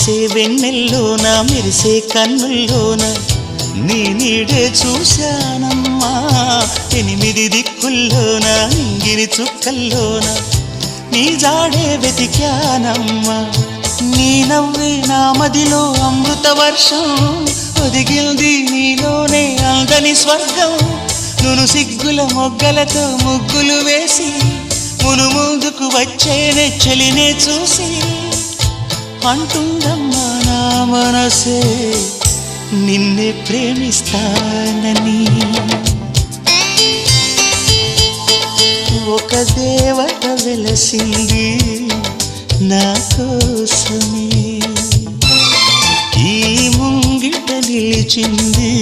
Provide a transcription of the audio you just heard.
కురిసే వెన్నెల్లోన మెరిసే కన్నుల్లోన నీ నీడే చూశానమ్మా 8 దిక్కుల్లోన నింగిరి చుక్కల్లోన నీ జాడే వెతికానమ్మా నీ నవ్వే నా మదిలో అమృత వర్షం ఒదిగింది నీలోనే అందని స్వర్గం నును సిగ్గుల మొగ్గలతో ముగ్గులు వేసి మును ముందుకు వచ్చేనే చెలినే చూసి అంటుందమ్మా నా మనసే నిన్నే ప్రేమిస్తానని ఒక దేవత వెలసింది నా కోసమే ఈ ముంగిట నిలిచింది